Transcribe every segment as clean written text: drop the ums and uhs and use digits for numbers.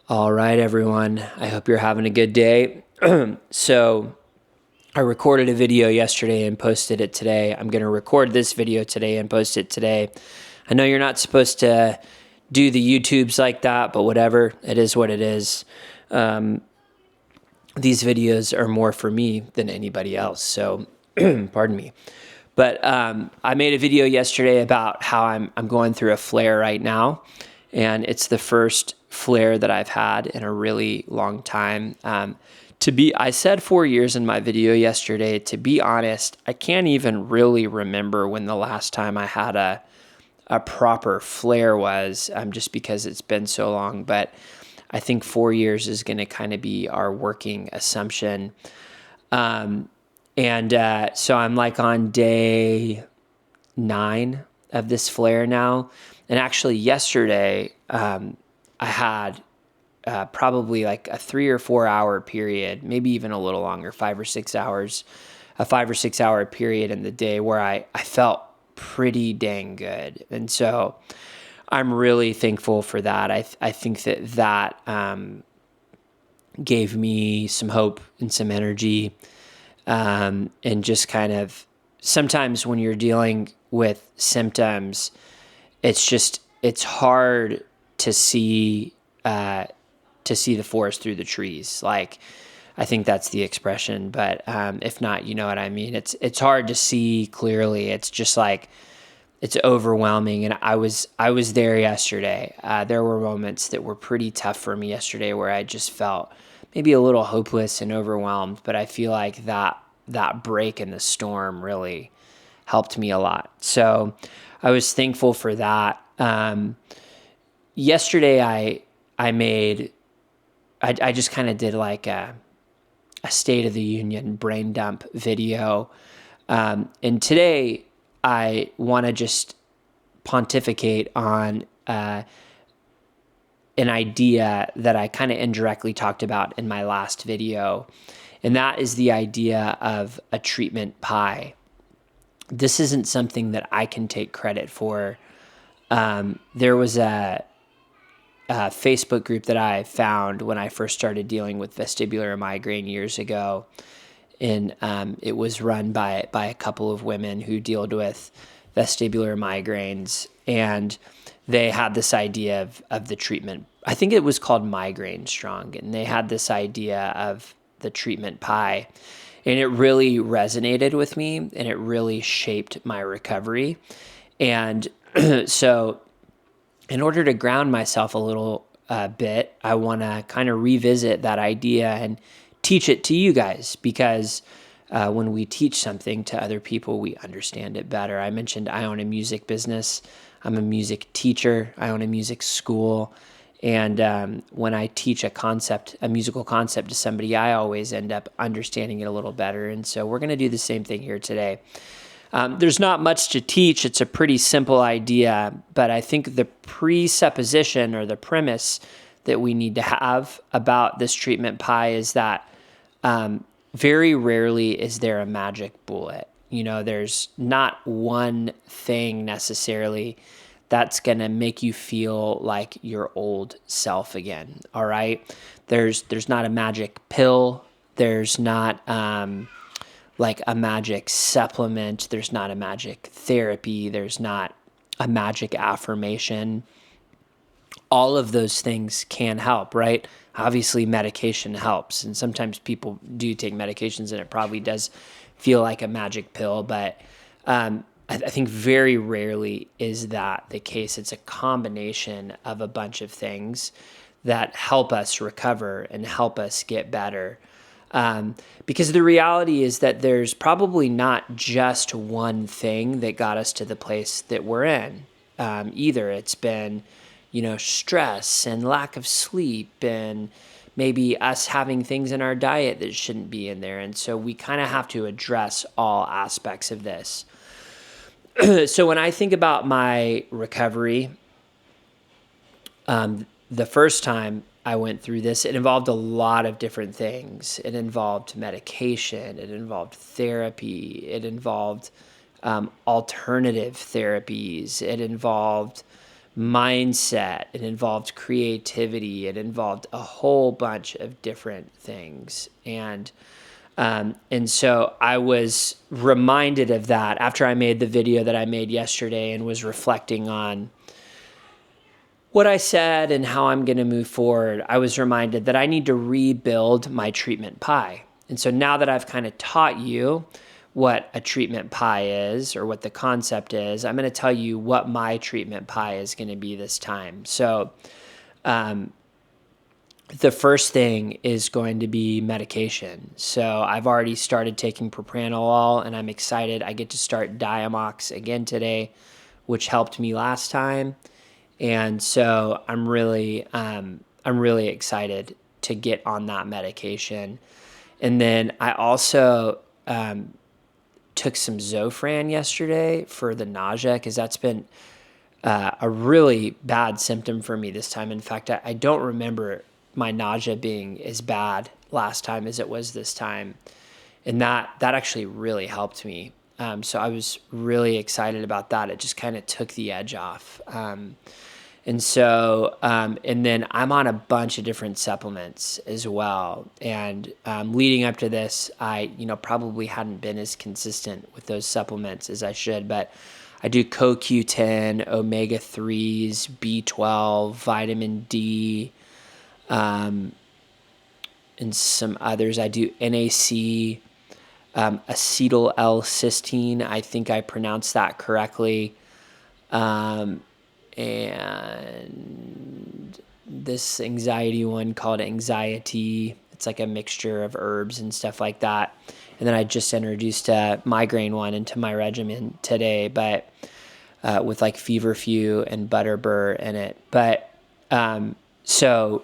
All right, everyone. I hope you're having a good day. So, I recorded a video yesterday and posted it today. I'm going to record this video today and post it today. I know you're not supposed to do the YouTubes like that, but whatever. It is what it is. These videos are more for me than anybody else. So, pardon me. But I made a video yesterday about how I'm going through a flare right now, and it's the first flare that I've had in a really long time. I said 4 years in my video yesterday. To be honest, I can't even really remember when the last time I had a proper flare was, just because it's been so long. But I think 4 years is going to kind of be our working assumption. So I'm like on day 9 of this flare now. And actually yesterday, I had probably like a 3 or 4 hour period, maybe even a little longer, 5 or 6 hours, a 5 or 6 hour period in the day where I felt pretty dang good. And so I'm really thankful for that. I think that gave me some hope and some energy. And just kind of sometimes when you're dealing with symptoms, it's hard to see the forest through the trees. Like, I think that's the expression, but if not, you know what I mean. It's hard to see clearly. It's just like it's overwhelming. And I was there yesterday. There were moments that were pretty tough for me yesterday where I just felt maybe a little hopeless and overwhelmed. But I feel like that break in the storm really helped me a lot. So I was thankful for that. Yesterday I just kind of did like a State of the Union brain dump video. And today I want to just pontificate on an idea that I kind of indirectly talked about in my last video. And that is the idea of a treatment pie. This isn't something that I can take credit for. There was a Facebook group that I found when I first started dealing with vestibular migraine years ago. And it was run by a couple of women who dealt with vestibular migraines. And they had this idea of the treatment. I think it was called Migraine Strong. And they had this idea of the treatment pie. And it really resonated with me, and it really shaped my recovery. And so in order to ground myself a little bit, I want to kind of revisit that idea and teach it to you guys, because when we teach something to other people, we understand it better. I mentioned I own a music business. I'm a music teacher. I own a music school. And when I teach a musical concept to somebody, I always end up understanding it a little better. And so we're going to do the same thing here today. There's not much to teach. It's a pretty simple idea, but I think the presupposition or the premise that we need to have about this treatment pie is that very rarely is there a magic bullet. There's not one thing necessarily that's going to make you feel like your old self again. All right. There's not a magic pill. There's not like a magic supplement. There's not a magic therapy. There's not a magic affirmation. All of those things can help, right? Obviously, medication helps. And sometimes people do take medications and it probably does feel like a magic pill. But I think very rarely is that the case. It's a combination of a bunch of things that help us recover and help us get better. Because the reality is that there's probably not just one thing that got us to the place that we're in. Either it's been, stress and lack of sleep, and maybe us having things in our diet that shouldn't be in there. And so we kind of have to address all aspects of this. So when I think about my recovery, the first time I went through this, it involved a lot of different things. It involved medication. It involved therapy. It involved alternative therapies. It involved mindset. It involved creativity. It involved a whole bunch of different things. And so I was reminded of that after I made the video that I made yesterday and was reflecting on what I said and how I'm going to move forward. I was reminded that I need to rebuild my treatment pie. And so now that I've kind of taught you what a treatment pie is or what the concept is, I'm going to tell you what my treatment pie is going to be this time. So the first thing is going to be medication. So I've already started taking propranolol, and I'm excited. I get to start Diamox again today, which helped me last time. And so I'm really excited to get on that medication. And then I also took some Zofran yesterday for the nausea, because that's been a really bad symptom for me this time. In fact, I don't remember my nausea being as bad last time as it was this time. And that actually really helped me. So I was really excited about that. It just kind of took the edge off. And then I'm on a bunch of different supplements as well. And leading up to this, I probably hadn't been as consistent with those supplements as I should, but I do CoQ10, omega-3s, B12, vitamin D, and some others. I do NAC, acetyl L-cysteine. I think I pronounced that correctly. And this anxiety one called Anxiety. It's like a mixture of herbs and stuff like that. And then I just introduced a migraine one into my regimen today, but with like feverfew and butterbur in it. But so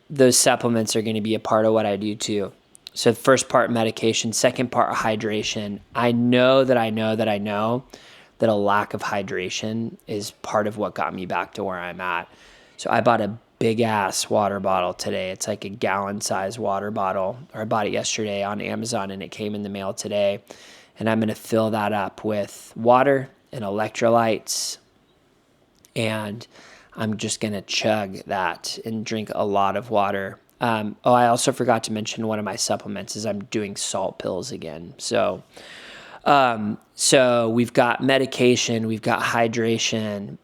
those supplements are going to be a part of what I do too. So the first part, medication. Second part, hydration. I know that a lack of hydration is part of what got me back to where I'm at. So I bought a big ass water bottle today. It's like a gallon size water bottle, or I bought it yesterday on Amazon and it came in the mail today. And I'm going to fill that up with water and electrolytes. And I'm just going to chug that and drink a lot of water. I also forgot to mention one of my supplements is I'm doing salt pills again. So we've got medication, we've got hydration.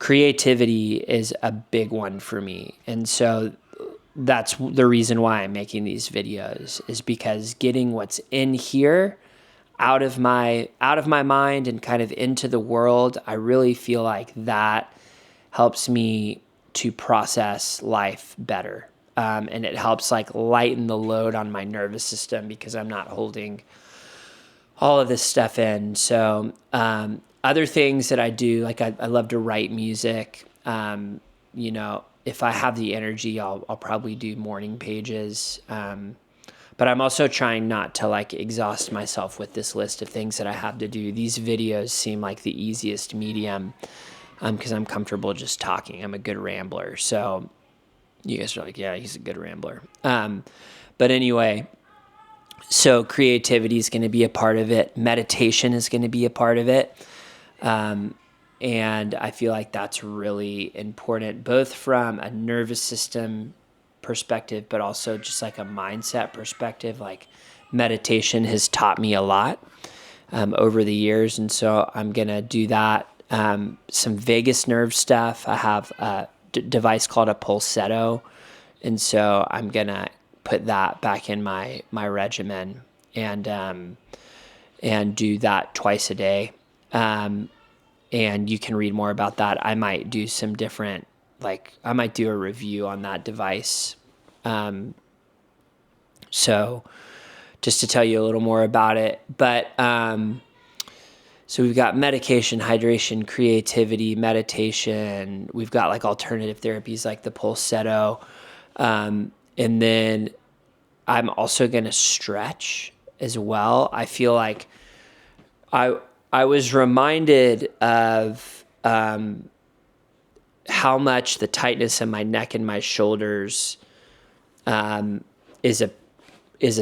Creativity is a big one for me. And so that's the reason why I'm making these videos, is because getting what's in here out of my mind and kind of into the world, I really feel like that helps me to process life better. And it helps like lighten the load on my nervous system because I'm not holding all of this stuff in. So other things that I do, like I love to write music. If I have the energy, I'll probably do morning pages. But I'm also trying not to like exhaust myself with this list of things that I have to do. These videos seem like the easiest medium because I'm comfortable just talking. I'm a good rambler. So you guys are like, yeah, he's a good rambler. But anyway, so creativity is going to be a part of it. Meditation is going to be a part of it. And I feel like that's really important, both from a nervous system perspective, but also just like a mindset perspective. Like meditation has taught me a lot over the years. And so I'm going to do that. Some vagus nerve stuff. I have a device called a Pulsetto. And so I'm going to put that back in my regimen and do that twice a day. And you can read more about that. I might do some different, I might do a review on that device. So just to tell you a little more about it, but, so we've got medication, hydration, creativity, meditation. We've got like alternative therapies like the Pulsetto. And then I'm also going to stretch as well. I feel like I was reminded of how much the tightness in my neck and my shoulders is a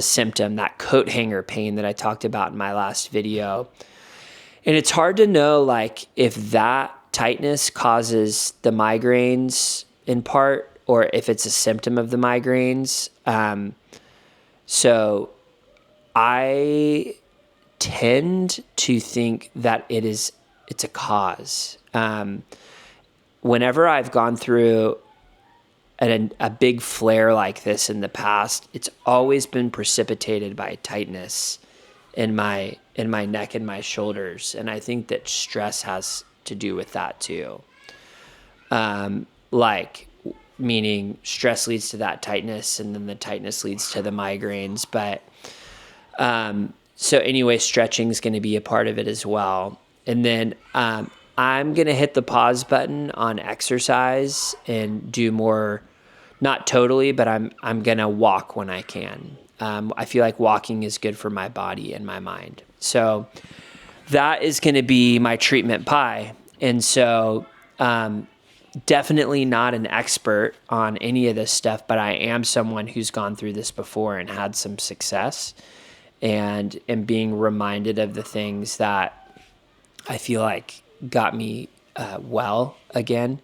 symptom, that coat hanger pain that I talked about in my last video. And it's hard to know if that tightness causes the migraines in part, or if it's a symptom of the migraines. So I tend to think that it's a cause. Whenever I've gone through a big flare like this in the past, it's always been precipitated by tightness in my neck and my shoulders. And I think that stress has to do with that too. Meaning stress leads to that tightness, and then the tightness leads to the migraines. But so anyway, stretching is going to be a part of it as well. And then I'm going to hit the pause button on exercise and do more, not totally, but I'm going to walk when I can. I feel like walking is good for my body and my mind. So that is going to be my treatment pie. And so definitely not an expert on any of this stuff, but I am someone who's gone through this before and had some success, and being reminded of the things that I feel like got me well again.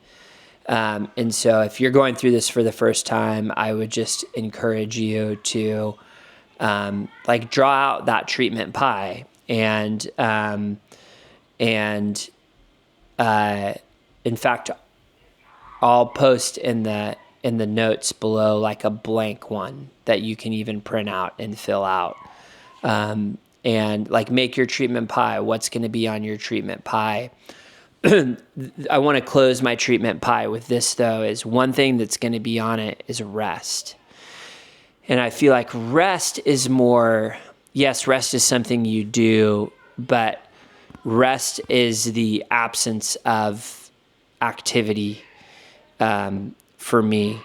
And so if you're going through this for the first time, I would just encourage you to draw out that treatment pie, and in fact, I'll post in the notes below like a blank one that you can even print out and fill out. And like make your treatment pie. What's going to be on your treatment pie? I want to close my treatment pie with this though, is one thing that's going to be on it is rest. And I feel like rest is more, yes, rest is something you do, but rest is the absence of activity for me.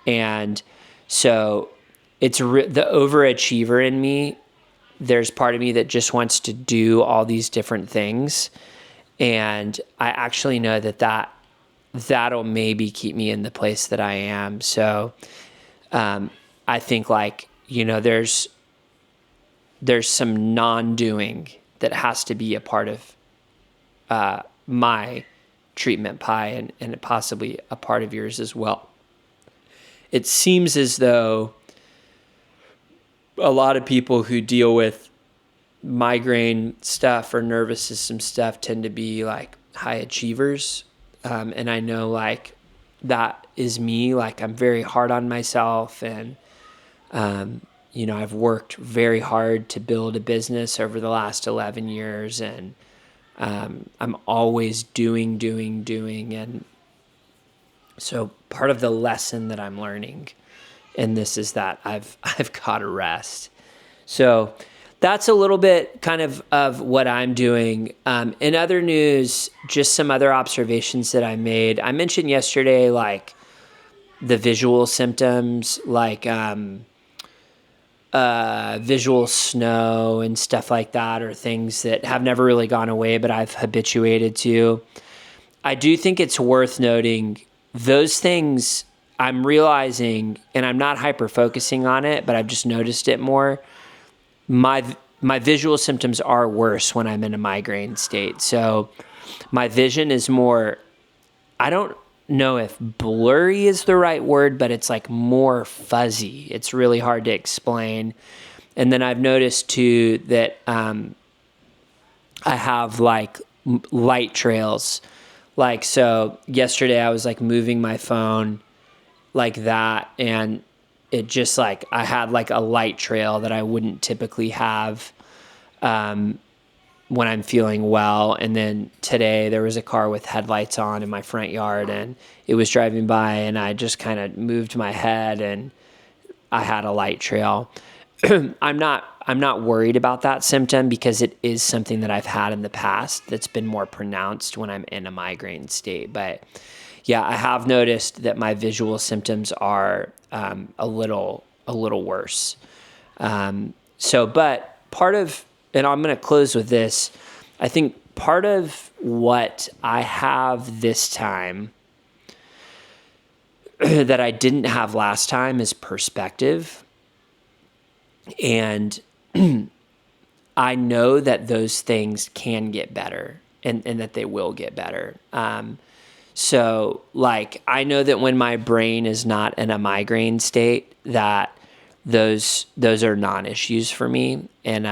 And so it's the overachiever in me. There's part of me that just wants to do all these different things. And I actually know that'll maybe keep me in the place that I am. So I think there's some non-doing that has to be a part of my treatment pie, and possibly a part of yours as well. It seems as though a lot of people who deal with migraine stuff or nervous system stuff tend to be like high achievers. And I know that is me. I'm very hard on myself, and I've worked very hard to build a business over the last 11 years, and I'm always doing. And so part of the lesson that I'm learning in this is that I've got to rest. So that's a little bit kind of what I'm doing. In other news, just some other observations that I made. I mentioned yesterday, the visual symptoms, visual snow and stuff like that, or things that have never really gone away, but I've habituated to. I do think it's worth noting those things I'm realizing, and I'm not hyper-focusing on it, but I've just noticed it more. My visual symptoms are worse when I'm in a migraine state. So my vision is more, I don't know if blurry is the right word, but it's more fuzzy. It's really hard to explain. And then I've noticed too that I have light trails. So yesterday I was moving my phone like that, and it just I had a light trail that I wouldn't typically have when I'm feeling well. And then today there was a car with headlights on in my front yard, and it was driving by, and I just kind of moved my head and I had a light trail. I'm not worried about that symptom because it is something that I've had in the past that's been more pronounced when I'm in a migraine state. But yeah, I have noticed that my visual symptoms are a little worse. But part of, and I'm going to close with this, I think part of what I have this time that I didn't have last time is perspective. And I know that those things can get better. and that they will get better. So like, I know that when my brain is not in a migraine state, that those are non-issues for me. And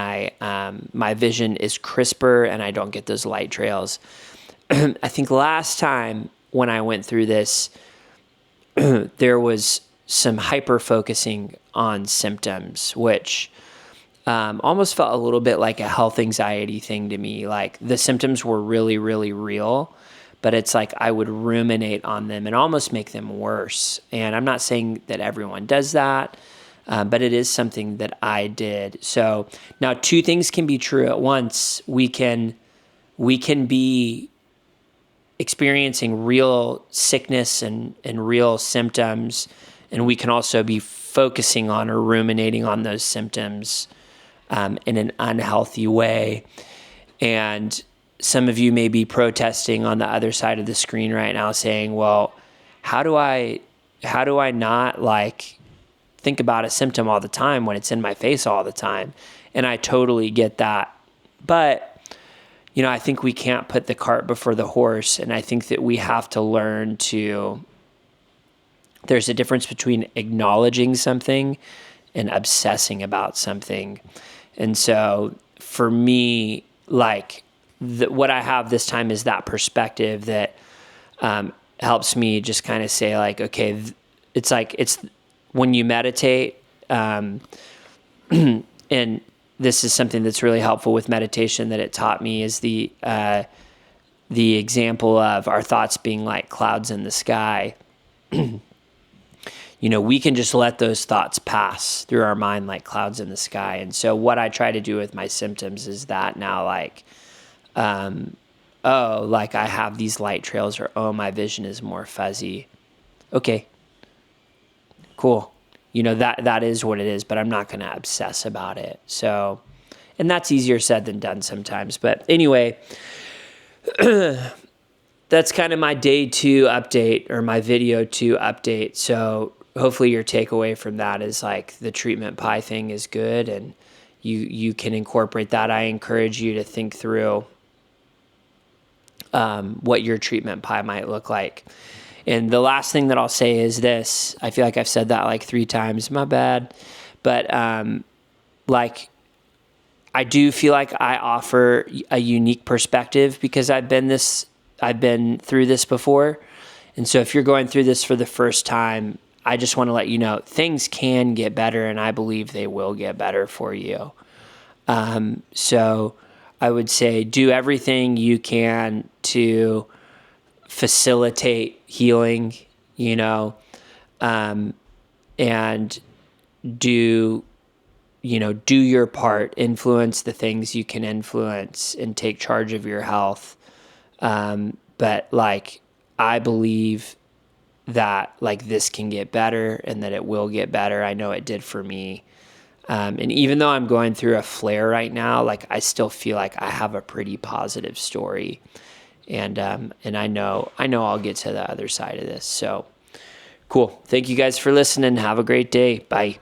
my vision is crisper and I don't get those light trails. I think last time when I went through this, there was some hyper focusing on symptoms, which almost felt a little bit like a health anxiety thing to me. Like the symptoms were really, really real, but it's like I would ruminate on them and almost make them worse. And I'm not saying that everyone does that, but it is something that I did. So now two things can be true at once. We can be experiencing real sickness and real symptoms, and we can also be focusing on or ruminating on those symptoms in an unhealthy way. And some of you may be protesting on the other side of the screen right now saying, well, how do I not like think about a symptom all the time when it's in my face all the time? And I totally get that. But I think we can't put the cart before the horse. And I think that we have to learn there's a difference between acknowledging something and obsessing about something. And so for me, like what I have this time is that perspective that helps me just kind of say like, okay, it's when you meditate, and this is something that's really helpful with meditation that it taught me, is the example of our thoughts being like clouds in the sky. We can just let those thoughts pass through our mind like clouds in the sky. And so what I try to do with my symptoms is that now, like, like I have these light trails, or, my vision is more fuzzy. Okay, cool. That is what it is, but I'm not going to obsess about it. So, and that's easier said than done sometimes. But anyway, that's kind of my day 2 update, or my video 2 update. So hopefully your takeaway from that is like the treatment pie thing is good, and you can incorporate that. I encourage you to think through what your treatment pie might look like. And the last thing that I'll say is this. I feel like I've said that like 3 times. My bad. But like, I do feel like I offer a unique perspective because I've been through this before. And so if you're going through this for the first time, I just want to let you know things can get better, and I believe they will get better for you. So I would say do everything you can to facilitate healing, and do your part, influence the things you can influence, and take charge of your health. But like, I believe that like this can get better, and that it will get better. I know it did for me. And even though I'm going through a flare right now, like I still feel like I have a pretty positive story. And I know I'll get to the other side of this. So cool. Thank you guys for listening. Have a great day. Bye.